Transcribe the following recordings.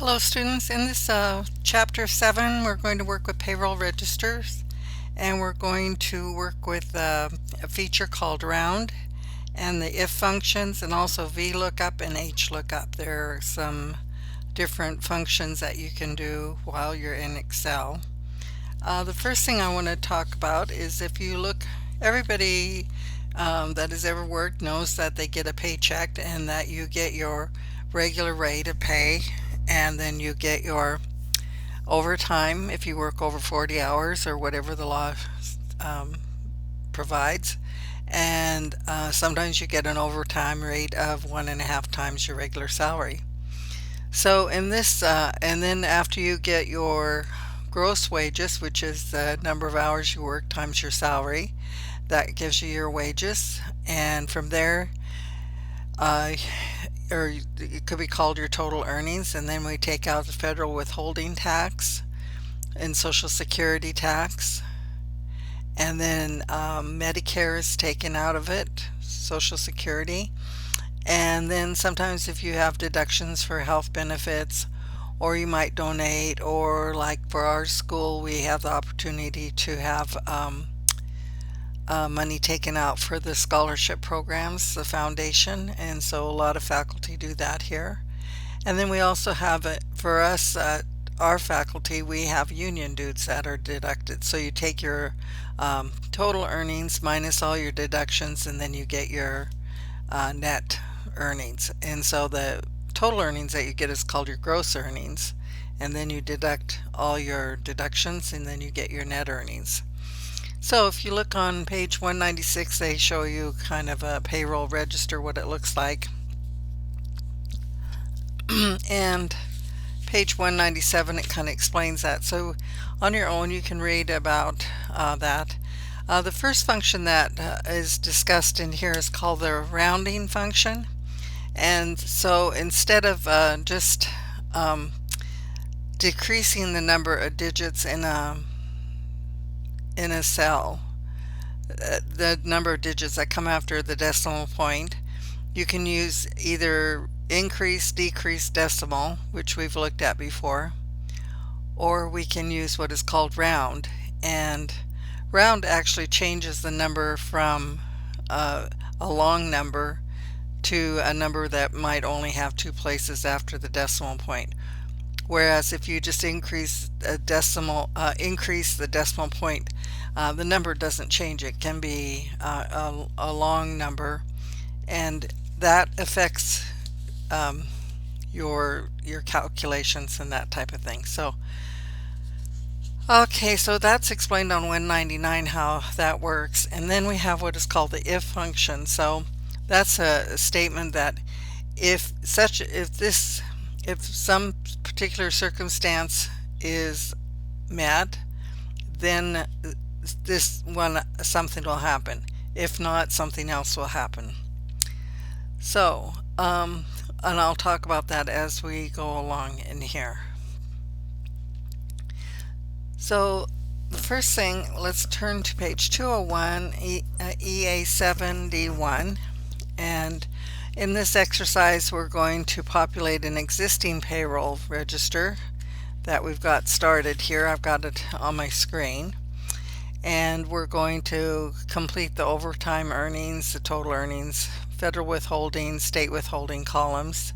Hello students, in this chapter 7 we're going to work with payroll registers, and we're going to work with a feature called round and the if functions, and also VLOOKUP and HLOOKUP. There are some different functions that you can do while you're in Excel. The first thing I want to talk about is, if you look, everybody that has ever worked knows that they get a paycheck and that you get your regular rate of pay, and then you get your overtime if you work over 40 hours or whatever the law um, provides. And sometimes you get an overtime rate of 1.5 times your regular salary. So in this, and then after you get your gross wages, which is the number of hours you work times your salary, that gives you your wages. And from there, uh, or it could be called your total earnings, and then we take out the federal withholding tax and Social Security tax, and then Medicare is taken out of it, Social Security, and then sometimes if you have deductions for health benefits, or you might donate, or like for our school we have the opportunity to have money taken out for the scholarship programs, the foundation, and so a lot of faculty do that here. And then we also have it for us, our faculty, we have union dues that are deducted. So you take your total earnings minus all your deductions, and then you get your net earnings. And so the total earnings that you get is called your gross earnings, and then you deduct all your deductions, and then you get your net earnings. So if you look on page 196, they show you kind of a payroll register, what it looks like. And page 197, it kind of explains that. So on your own, you can read about that. The first function that is discussed in here is called the rounding function. And so instead of just decreasing the number of digits in a cell, the number of digits that come after the decimal point, you can use either increase, decrease decimal, which we've looked at before, or we can use what is called round. And round actually changes the number from a long number to a number that might only have 2 places after the decimal point. Whereas if you just increase the decimal point, the number doesn't change. It can be a long number, and that affects your calculations and that type of thing. So okay, so that's explained on 199 how that works. And then we have what is called the if function. So that's a statement that if some particular circumstance is met, then something will happen. If not, something else will happen. So and I'll talk about that as we go along in here. So the first thing, let's turn to page 201, EA7D1, and in this exercise we're going to populate an existing payroll register that we've got started here. I've got it on my screen, and we're going to complete the overtime earnings, the total earnings, federal withholding, state withholding columns.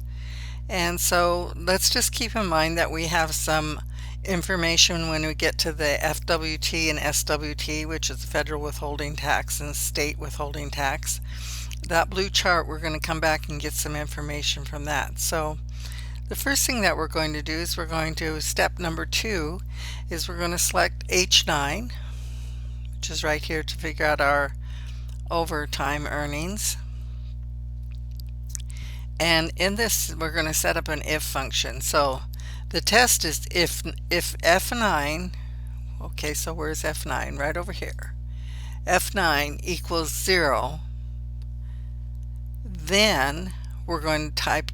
And so let's just keep in mind that we have some information when we get to the FWT and SWT, which is the federal withholding tax and state withholding tax. That blue chart, we're going to come back and get some information from that. So the first thing that we're going to do is step number 2 is we're going to select H9, which is right here, to figure out our overtime earnings. And in this we're going to set up an if function. So the test is if F9, okay, so where's F9? Right over here. F9 equals 0, then we're going to type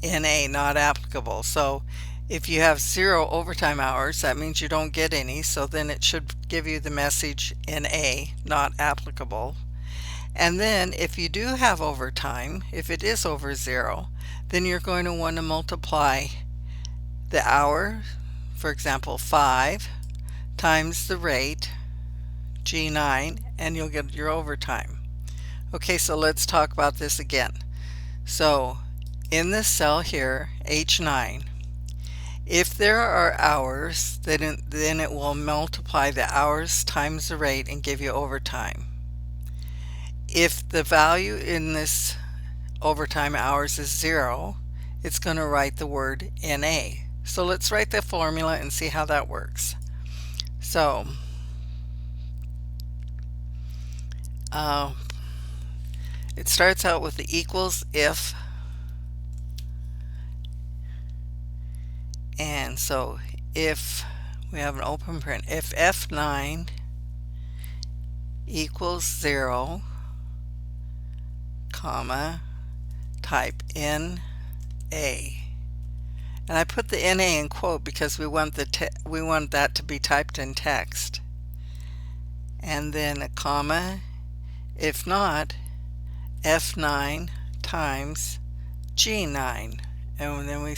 NA, not applicable. So if you have 0 overtime hours, that means you don't get any, so then it should give you the message NA, not applicable. And then if you do have overtime, if it is over 0, then you're going to want to multiply the hour, for example 5 times the rate, G9, and you'll get your overtime. Okay, so let's talk about this again. So in this cell here, H9, if there are hours, then it will multiply the hours times the rate and give you overtime. If the value in this overtime hours is 0, it's going to write the word NA. So let's write the formula and see how that works. So it starts out with the equals if, and so if we have an open print, if F9 equals 0, comma, type NA. And I put the NA in quote because we want that to be typed in text. And then a comma, if not, F9 times G9. And then we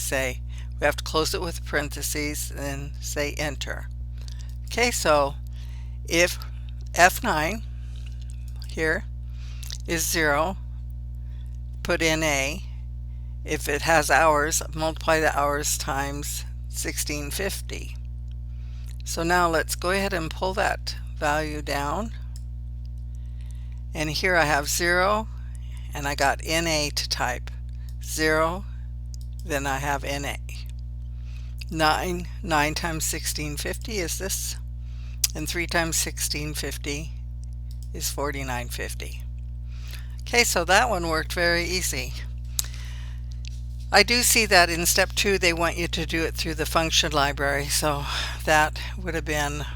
have to close it with parentheses and then say enter. Okay, so if F9 here is 0, put NA. If it has hours, multiply the hours times 1650. So now let's go ahead and pull that value down. And here I have 0, and I got NA to type. 0, then I have NA. 9 times 1650 is this, and 3 times 1650 is 4950. Okay, so that one worked very easy. I do see that in step 2 they want you to do it through the function library, so that would have been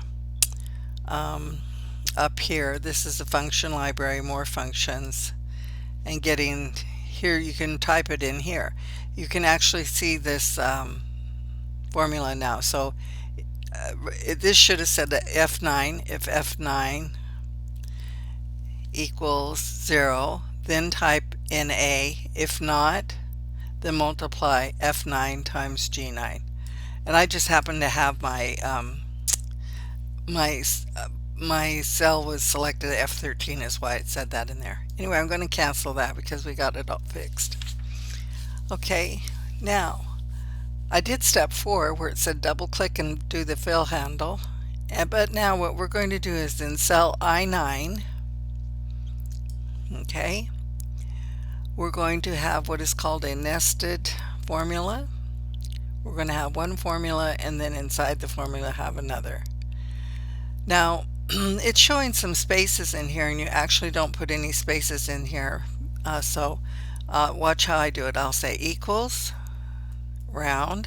up here. This is the function library, more functions, and getting here you can type it in here. You can actually see this formula now. So this should have said that F9, if F9 equals 0, then type NA. If not, then multiply F9 times G9. And I just happen to have my my cell was selected F13 is why it said that in there. Anyway, I'm going to cancel that because we got it all fixed. Okay, now I did step 4 where it said double click and do the fill handle. But now what we're going to do is in cell I9, okay, we're going to have what is called a nested formula. We're going to have one formula and then inside the formula have another. Now it's showing some spaces in here and you actually don't put any spaces in here. So watch how I do it. I'll say equals round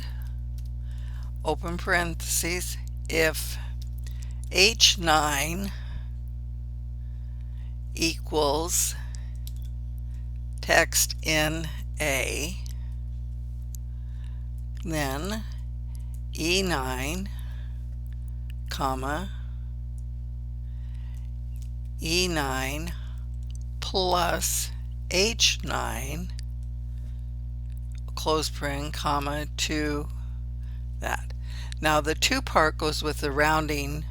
open parentheses if H9 equals text in A, then E9 comma E9 plus H9 close paren comma to that. Now the 2 part goes with the rounding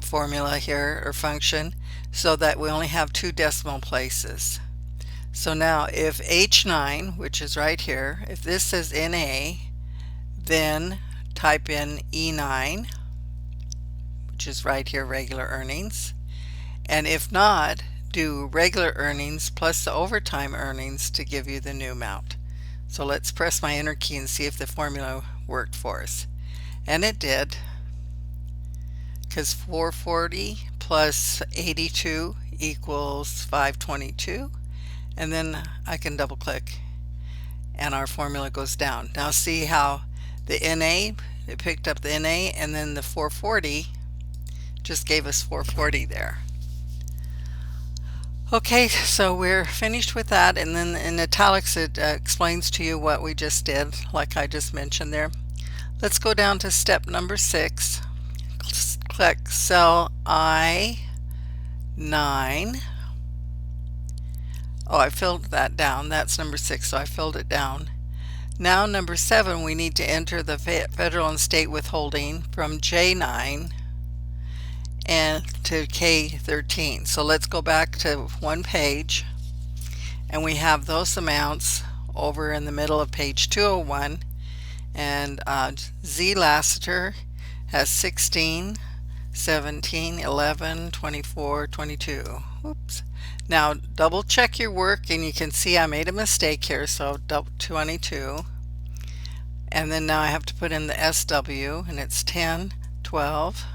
formula here or function, so that we only have 2 decimal places. So now if H9, which is right here, if this says NA, then type in E9, which is right here, regular earnings, and if not, do regular earnings plus the overtime earnings to give you the new amount. So let's press my enter key and see if the formula worked for us. And it did, because 440 plus 82 equals 522, and then I can double click and our formula goes down. Now see how the NA, it picked up the NA, and then the 440 just gave us 440 there. Okay, so we're finished with that, and then in italics it explains to you what we just did, like I just mentioned there. Let's go down to step number 6. Click cell I9. Oh, I filled that down. That's number 6, so I filled it down. Now number 7, we need to enter the federal and state withholding from J9 and to K13. So let's go back to one page, and we have those amounts over in the middle of page 201, and Z Lassiter has 16, 17, 11, 24, 22. Oops. Now double check your work, and you can see I made a mistake here, so 22. And then now I have to put in the SW, and it's 10, 12,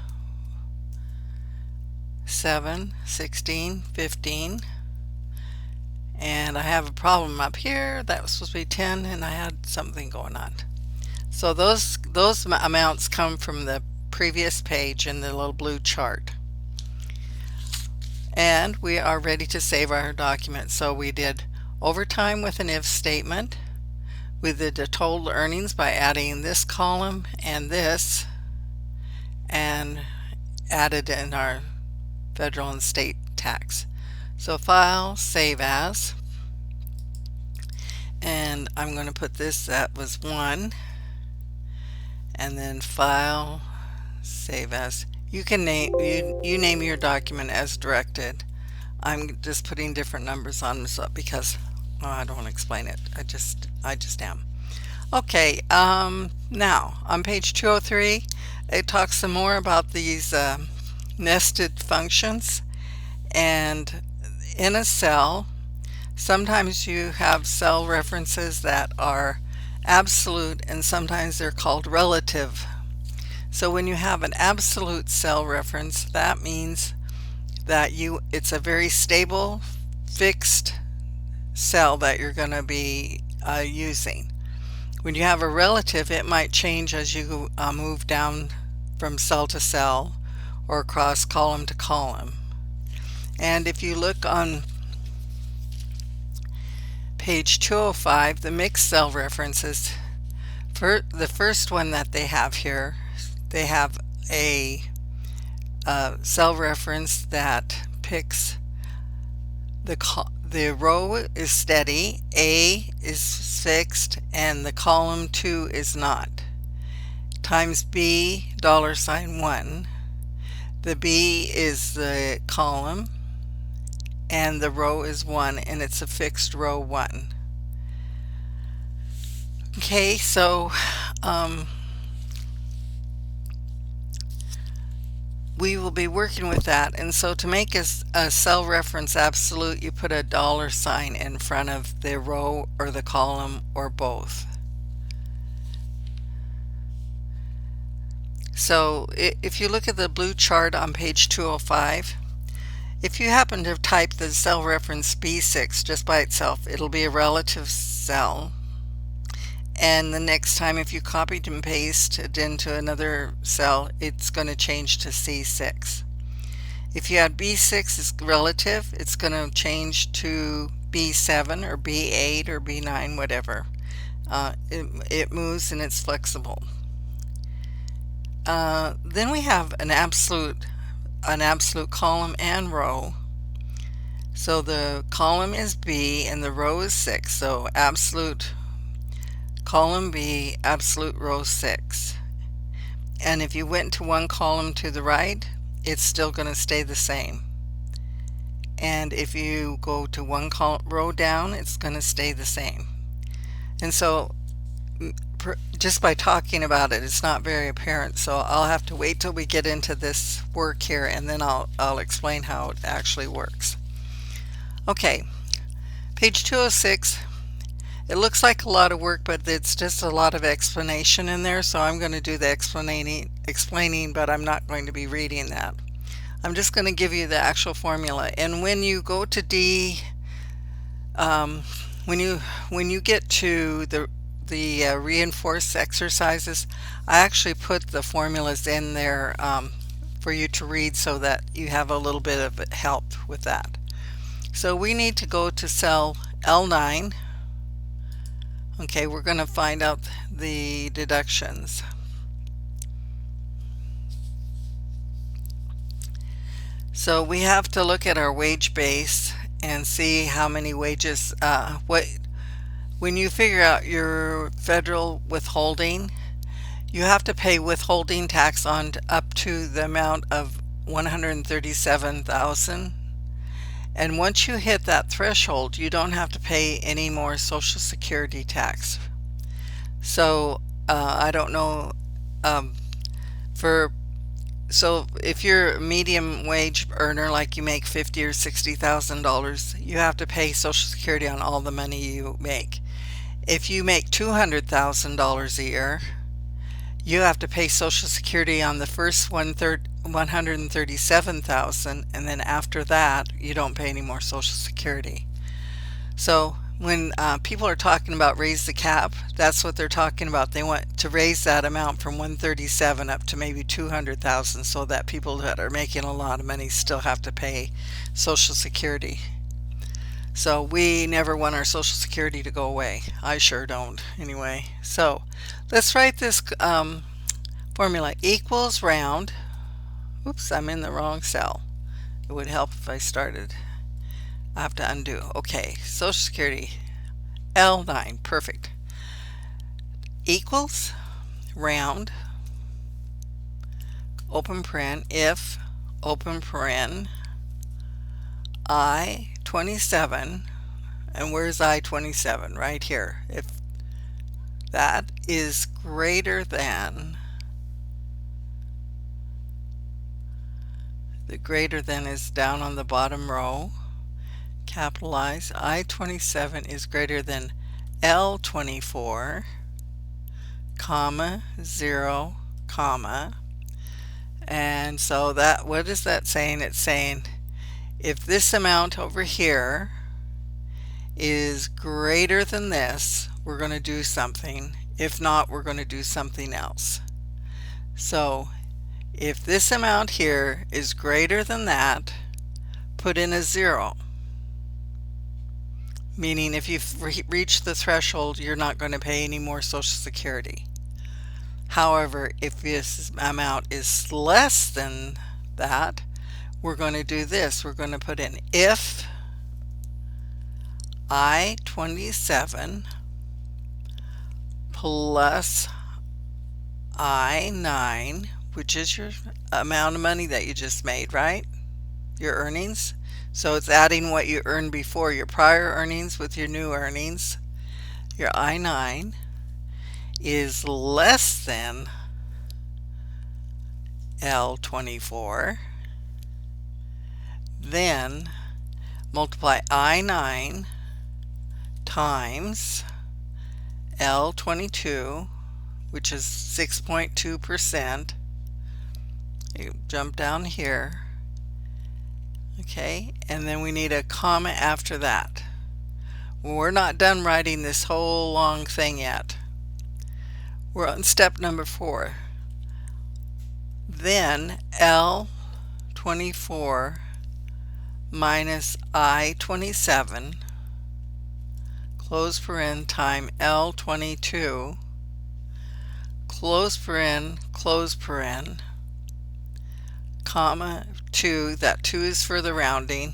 7, 16, 15. And I have a problem up here. That was supposed to be 10, and I had something going on. So those amounts come from the previous page in the little blue chart. And we are ready to save our document. So we did overtime with an if statement. We did the total earnings by adding this column and this, and added in our federal and state tax. So file, save as, and I'm going to put this, that was 1, and then file, save as. You can name you name your document as directed. I'm just putting different numbers on this up because I don't want to explain it. I just am. Okay, now on page 203 it talks some more about these nested functions. And in a cell, sometimes you have cell references that are absolute, and sometimes they're called relative. So when you have an absolute cell reference, that means that it's a very stable, fixed cell that you're going to be using. When you have a relative, it might change as you move down from cell to cell or across column to column. And if you look on page 205, the mixed cell references, for the first one that they have here, they have a cell reference that picks the row is steady, A is fixed, and the column 2 is not. Times B $1. The B is the column, and the row is 1, and it's a fixed row 1. Okay, so we will be working with that. And so to make a cell reference absolute, you put a $sign in front of the row or the column or both. So if you look at the blue chart on page 205, if you happen to type the cell reference B6 just by itself, it'll be a relative cell. And the next time if you copied and pasted it into another cell, it's going to change to C6. If you had B6 as relative, it's going to change to B7 or B8 or B9, whatever. It moves and it's flexible. Then we have an absolute column and row. So the column is B and the row is 6. So absolute column B, absolute row 6. And if you went to one column to the right, it's still going to stay the same. And if you go to one row down, it's going to stay the same. And so just by talking about it, it's not very apparent, so I'll have to wait till we get into this work here, and then I'll explain how it actually works. Okay, page 206. It looks like a lot of work, but it's just a lot of explanation in there, so I'm going to do the explaining, but I'm not going to be reading that. I'm just going to give you the actual formula. And when you go to D, when you get to the reinforced exercises, I actually put the formulas in there for you to read so that you have a little bit of help with that. So we need to go to cell L9. Okay, we're going to find out the deductions. So we have to look at our wage base and see how many wages, When you figure out your federal withholding, you have to pay withholding tax on up to the amount of 137,000. And once you hit that threshold, you don't have to pay any more Social Security tax. So I don't know, um, for so if you're a medium wage earner, like you make $50,000 or $60,000, you have to pay Social Security on all the money you make. If you make $200,000 a year, you have to pay Social Security on the first 137,000, and then after that, you don't pay any more Social Security. So when people are talking about raise the cap, that's what they're talking about. They want to raise that amount from 137 up to maybe 200,000, so that people that are making a lot of money still have to pay Social Security. So we never want our Social Security to go away. I sure don't, anyway. So let's write this formula. Equals round. Oops, I'm in the wrong cell. It would help if I started. I have to undo. Okay, Social Security, L9, perfect. Equals round, open paren, if, open paren, I-27, and where's I-27? Right here. If that is greater than, the greater than is down on the bottom row, capitalize, I-27 is greater than L-24, comma, 0, comma, and so that, what is that saying? It's saying if this amount over here is greater than this, we're going to do something. If not, we're going to do something else. So if this amount here is greater than that, put in a 0. Meaning if you've reached the threshold, you're not going to pay any more Social Security. However, if this amount is less than that, we're going to do this. We're going to put in if I-27 plus I-9, which is your amount of money that you just made, right? Your earnings. So it's adding what you earned before, your prior earnings with your new earnings. Your I-9 is less than L-24. Then multiply I-9 times L-22, which is 6.2%. You jump down here. Okay, and then we need a comma after that. We're not done writing this whole long thing yet. We're on step number 4. Then L24 minus I27, close paren, time L22, close paren, comma 2, that 2 is for the rounding,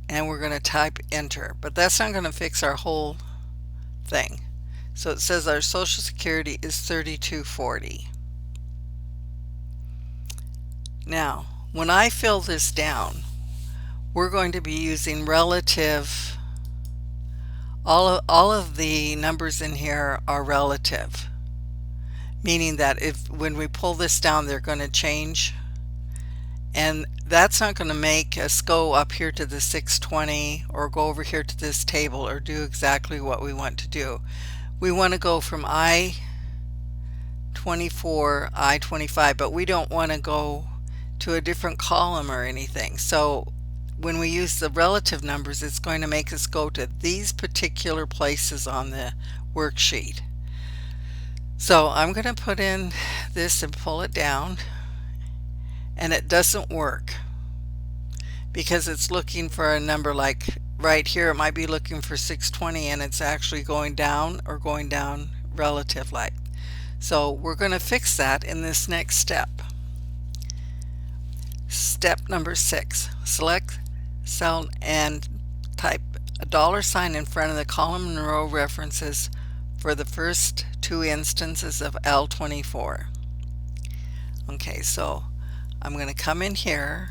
and we're going to type enter, but that's not going to fix our whole thing. So it says our Social Security is $32.40. Now when I fill this down, we're going to be using relative. All of the numbers in here are relative, meaning that if when we pull this down, they're going to change. And that's not going to make us go up here to the 620 or go over here to this table or do exactly what we want to do. We want to go from I-24, I-25, but we don't want to go to a different column or anything. So when we use the relative numbers, it's going to make us go to these particular places on the worksheet. So I'm going to put in this and pull it down, and it doesn't work because it's looking for a number like right here. It might be looking for 620 and it's actually going down or going down relative like. So we're going to fix that in this next step. Step number 6, select cell and type a $ in front of the column and row references for the first two instances of L24. Okay, so I'm going to come in here,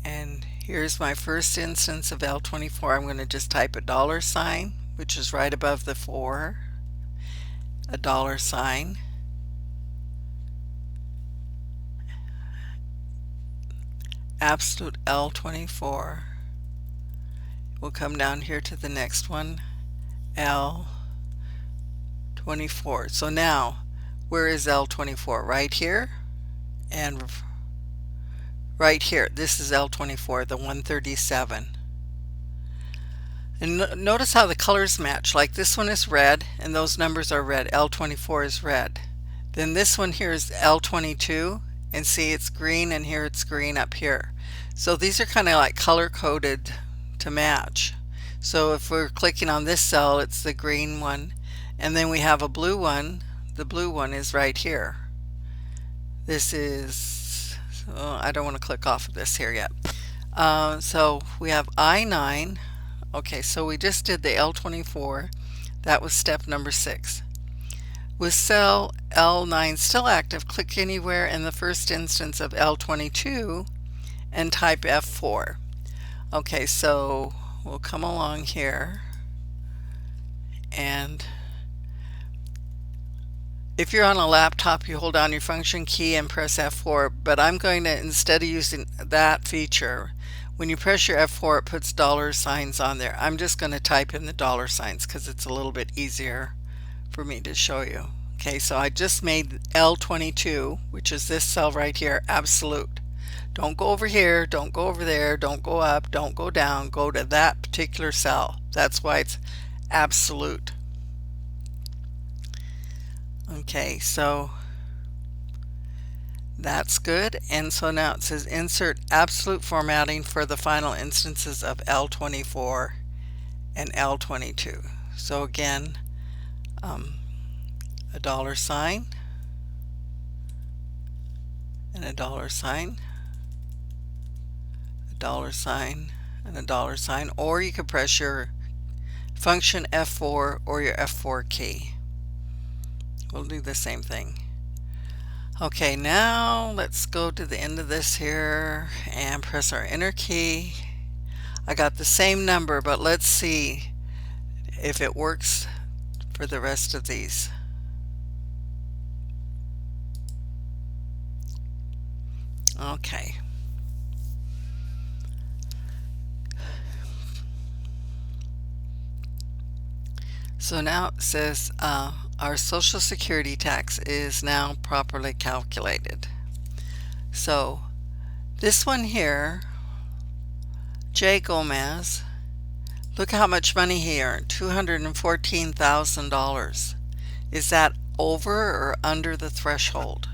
and here's my first instance of L24. I'm going to just type a $, which is right above the 4, a $, absolute L24. We'll come down here to the next one, L24. So now, where is L24? Right here and right here. This is L24, the 137. And notice how the colors match. Like this one is red and those numbers are red. L24 is red. Then this one here is L22, and see it's green, and here it's green up here. So these are kind of like color coded to match. So if we're clicking on this cell, it's the green one, and then we have a blue one. The blue one is right here. This is, I don't want to click off of this here yet. So we have I9. Okay, so we just did the L24. That was step number 6. With cell L9 still active, click anywhere in the first instance of L22 and type F4. Okay, so we'll come along here, and if you're on a laptop, you hold down your function key and press F4, but I'm going to, instead of using that feature, when you press your F4 it puts $ on there. I'm just going to type in the $ because it's a little bit easier for me to show you. Okay, so I just made L22, which is this cell right here, absolute. Don't go over here, don't go over there, don't go up, don't go down, go to that particular cell. That's why it's absolute. Okay, so that's good. And so now it says insert absolute formatting for the final instances of L24 and L22. So again, a $, and a $, a $, and a $, or you could press your function F4 or your F4 key. We'll do the same thing. Okay, now let's go to the end of this here and press our enter key. I got the same number, but let's see if it works for the rest of these. Okay. So now it says our Social Security tax is now properly calculated. So this one here, J. Gomez, look how much money he earned, $214,000. Is that over or under the threshold?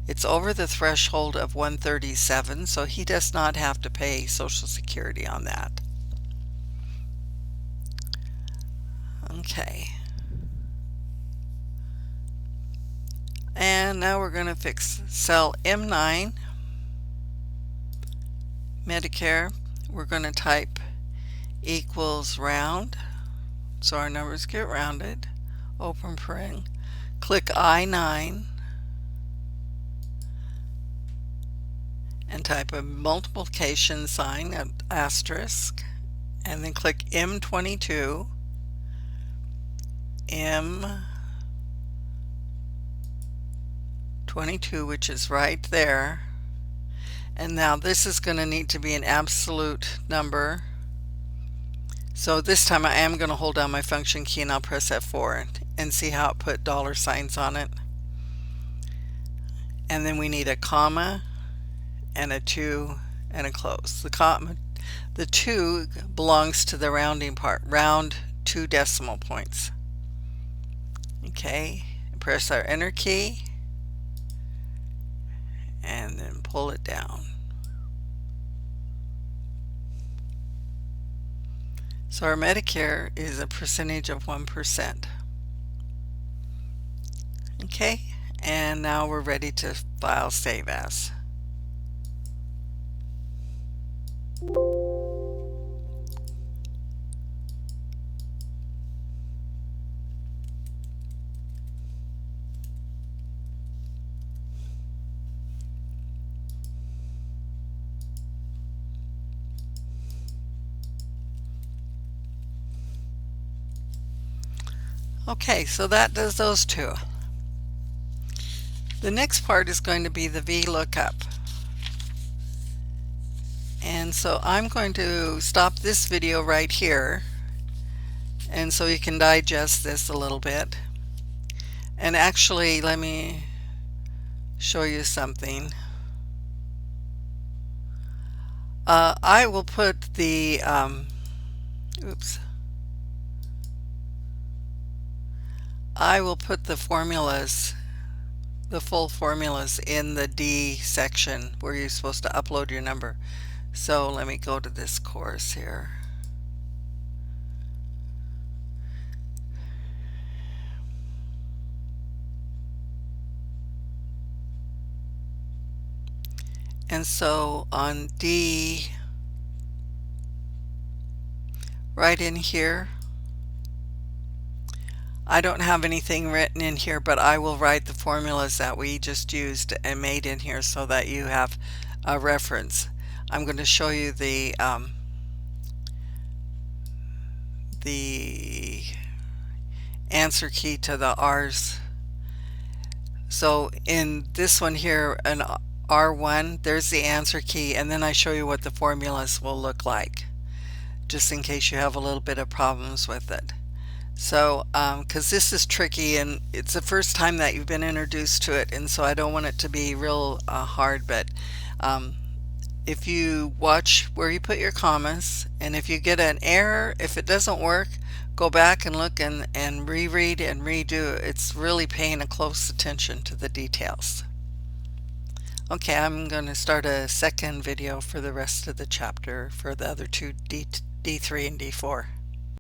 It's over the threshold of 137, so he does not have to pay Social Security on that. Okay. And now we're going to fix cell M9, Medicare. We're going to type equals round, so our numbers get rounded, open paren, click I9, and type a multiplication sign, an asterisk, and then click M22, M22, which is right there. And now this is going to need to be an absolute number. So this time I am going to hold down my function key and I'll press F4 and see how it put $ on it. And then we need a comma and a 2 and a close. The 2 belongs to the rounding part. Round 2 decimal points. Okay, press our enter key and then pull it down. So our Medicare is a percentage of 1%. Okay, and now we're ready to file save as. Okay, so that does those two. The next part is going to be the VLOOKUP. And so I'm going to stop this video right here, and so you can digest this a little bit. And actually, let me show you something. I will put the I will put the formulas, the full formulas, in the D section where you're supposed to upload your number. So let me go to this course here. And so on D, right in here, I don't have anything written in here, but I will write the formulas that we just used and made in here so that you have a reference. I'm going to show you the answer key to the R's. So in this one here, an R1, there's the answer key, and then I show you what the formulas will look like, just in case you have a little bit of problems with it. So because this is tricky and it's the first time that you've been introduced to it, and so I don't want it to be real hard, but if you watch where you put your commas, and if you get an error, if it doesn't work, go back and look and reread and redo. It's really paying a close attention to the details. Okay, I'm going to start a second video for the rest of the chapter for the other two, D3 and D4.